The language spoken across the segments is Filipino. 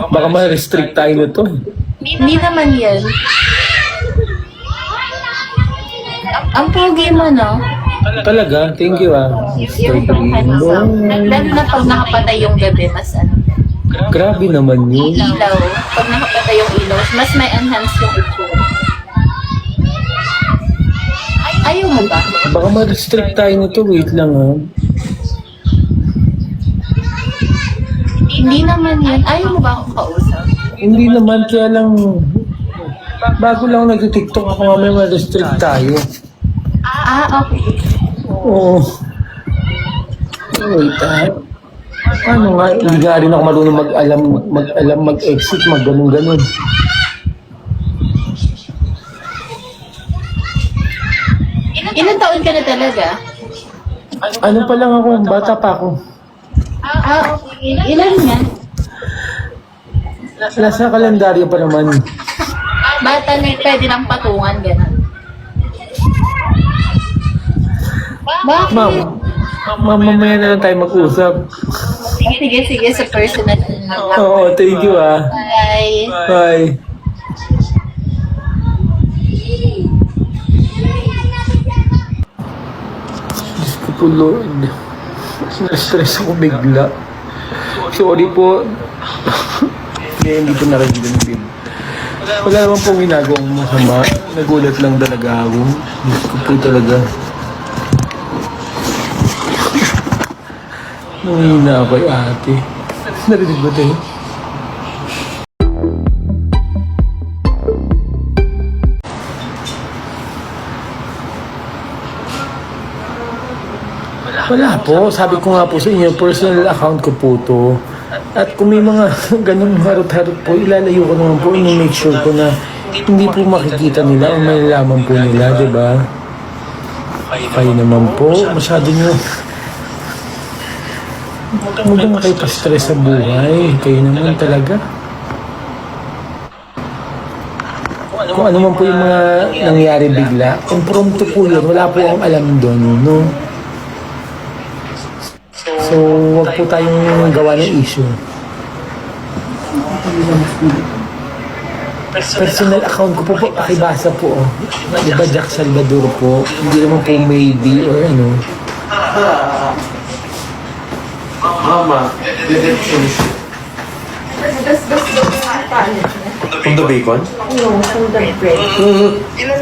Baka ma-restrict tayo nito. Hindi naman yan. Ang pogi mo, no? Talaga, thank you ah. You're from handsome. Lalo na pag nakapatay yung gabi, mas ano. Grabe naman yun. Ilaw. Pag nakapatay yung ilaw, mas may enhance yung itsura. Ayaw mo ba? Baka ma-restrict tayo nito, wait lang ah. Hindi naman yan. Ayaw mo ba akong kausap? Hindi naman, kaya lang bago lang nag-tiktok ako mamaya ma-restrict tayo. Okay. Oo. Wait ah. Ano nga, hindi nga rin ako marunong mag-alam, mag-exit, mag-ganun-ganun. Ilan taon ka na talaga? Ano pa lang ako, bata pa ako. Okay. Ilan yan? Nasa kalendaryo pa naman. Bata na pwede lang patungan, gano'n. Bakit? Mamaya na lang tayo mag-usap. Sige, sa personal. Oo, thank you ah. Bye. Bye. Diyos ko po, Lord. Na-stress ako bigla. Sorry po. Hindi po narinig ng bib. Wala naman pong ginagawang masama. Nagulat lang talaga ako. Diyos ko po talaga. Nangihina ako kay ate. Narinig ba tayo? Wala po. Sabi ko nga po sa inyo, personal account ko po to. At kung may mga ganun harot-harot po, ilalayo ko naman po. I-make sure ko na hindi po makikita nila o malalaman po nila, di ba? Kayo naman po. Masyado nyo. Huwag naman kayo pa-stress sa buhay. Kayo naman talaga. Kung ano man po yung mga nangyari bigla, impromptu po yun. Wala po akong alam doon, no? So, wag po tayong gawa ng issue. Personal account ko po, pakibasa po. Oh. Diba Jack Salvador po? Hindi naman po maybe or ano. Mama, from the bacon? No, from the bread.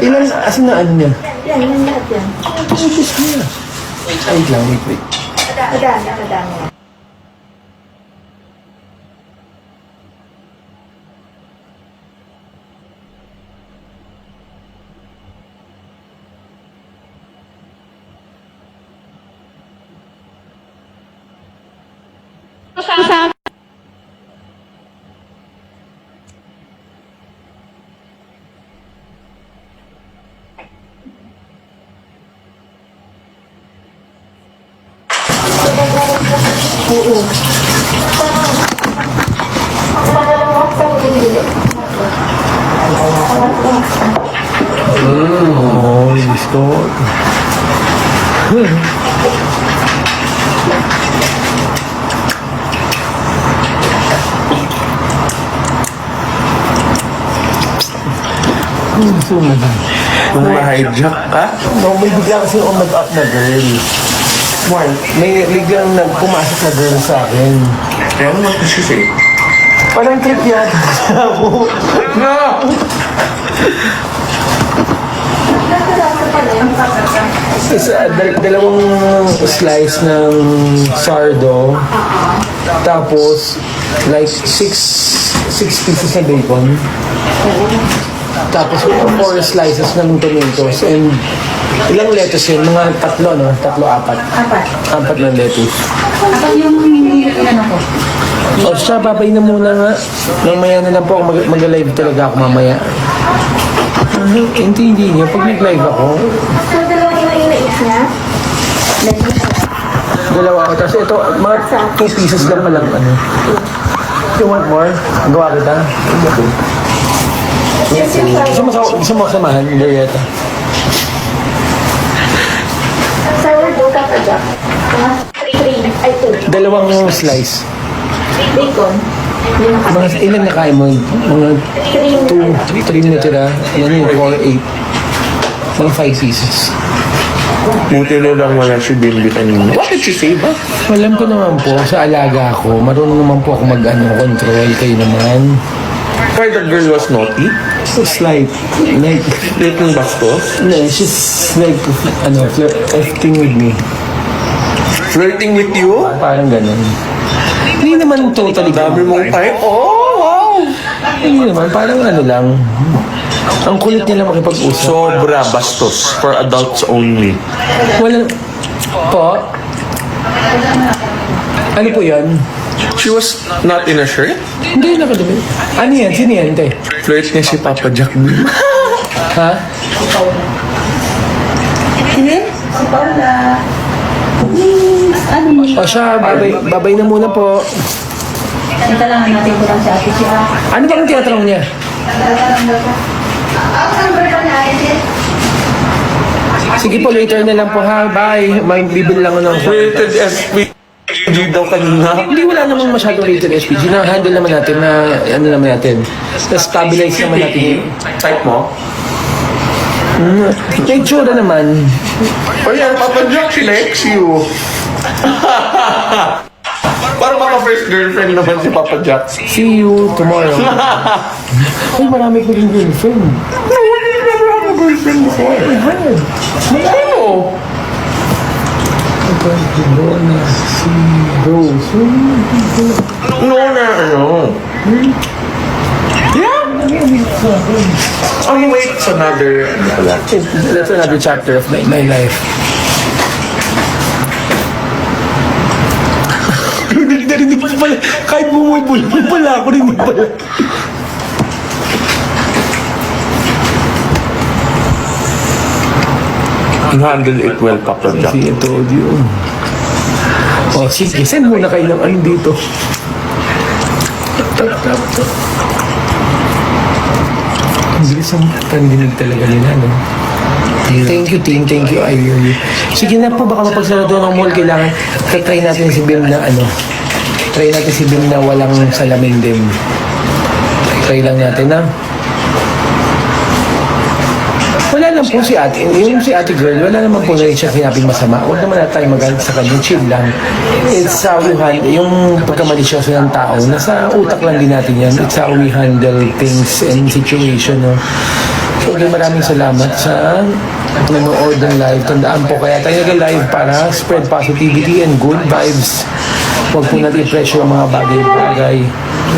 Ilan, asin na ano niya? Yan, yan lahat yan. Ipis niya. Wait lang, wait. Kadami. Oh, Diyos ko. Sumunod. Kung ma-hijack ka? No, may bigla kasi ako nag-up na girl. May biglang nagpumasok na girl sa akin. Kaya naman kasi siya. Parang trip yata ako. No! Dalawang slice ng sardo. Tapos, like, six pieces na bacon. Tapos, 4 slices ng tomatoes. And, ilang lettuce yun? Mga tatlo, no? Tatlo, apat. Apat ng lettuce. Apat yung ano ko. O siya, babay na muna nga. Mamaya na lang po ako mag-live talaga ako mamaya. Hindi niya. Pag nag-live ako, So, dalawang inait niya. dalawa ako. Tapos ito, mga 2 pieces lang palang ano. You want more? Gawa kita? Gusto mo samahan, Marietta? Sourdough ka pa dyan. Dalawang slice. Bacon. Mga ilan na kaya mo? Mga 2, 3 na tira. Ano yun? 4, 8. Mga 5 pieces. Buti na lang wala si Bimbit kanina. What did she say ba? Alam ko naman po, sa alaga ko, marunong naman po ako control. Kayo naman. Why the girl was naughty? So slight. Like, Little bastos? no, she's like, flirting with me. Flirting with you? Parang ganun. Hindi naman totally Dami mong type? Oh, wow! Hindi naman, parang ano lang. Ang kulit nila makipag-usap. Sobra bastos. For adults only. Walang... Po? Ano po yan? She was not in a shirt? Hindi, nakadumi. Ano yan? Sino yan, te? Flirt niya si Papa Jack. Ha? Si Paula. O siya, babay na muna po. Talangan natin ko lang si ate siya. Ano bang tinatanong niya? Sige po, later na lang po ha. Bye. May bibili lang ako ng... Rated SPG daw kanina. Hindi, wala namang masyadong rated SPG. Na-handle naman natin na, ano naman natin. Na-stabilize naman natin. Type mo? May tsura naman. Oh yeah, Papa Jack, she likes you. Parang mga first girlfriend naman si Papa Jack. See you tomorrow. Ay, marami ko rin girlfriend. No, why did you never have a girlfriend before? I had. No. Barcelona, si Rose. No na ano. Yeah. Oh, wait, it's another... ano pala? That's another chapter of my life. Narinig ko pala. Kahit bumubulong pala ako, rinig pala. Handle it well, Papa Jack. See, I told you. O, sige, send muna kayo ng ano dito. Tap. Ang bilis ang pandinig talaga nila, no? Thank you, team. Thank you, I really. Sige na po, baka mapagsarado ng mall. Kailangan, try natin si Bim na ano. Try natin si Bim na walang salamin din. Try lang natin, na. Wala lang po si ate, yung si ate girl, wala naman po na rin siya sinabing masama. Huwag naman na tayo magalit sa kanya, chill lang. It's how we handle, yung pagkamalisyoso ng tao, nasa utak lang din natin yan. It's how we handle things and situation, no? So, again, maraming salamat sa nanonood ng live. Tandaan po, kaya tayo nag-live para spread positivity and good vibes. Huwag po natin i-pressure ang mga bagay-bagay.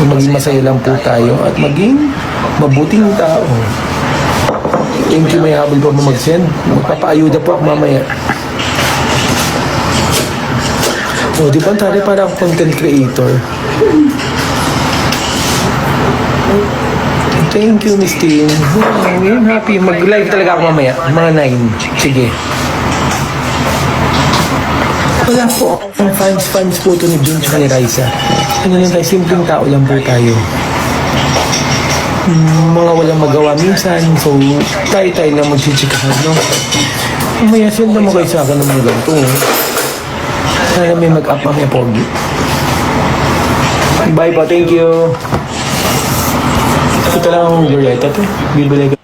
Maging masaya lang po tayo at maging mabuting tao. Thank you, may habol po mo mag-send. Magpapaayuda po ako mamaya. O, di ba tari para akong content creator? Thank you, Miss Tin. I'm happy. Mag-live talaga ako mamaya. Mga 9. Sige. Wala po akong fans po ito ni Jun at ni Raisa. Ano lang tayo, simpleng tao lang po tayo. Mga walang magawa minsan, so tayo lang magchichikahan, no? Umaya, send naman kayo sa akin ng mga ganito. Sana may mag-up ang pogi. Bye po, thank you. Ito lang ang Glorieta to. Bibili ko.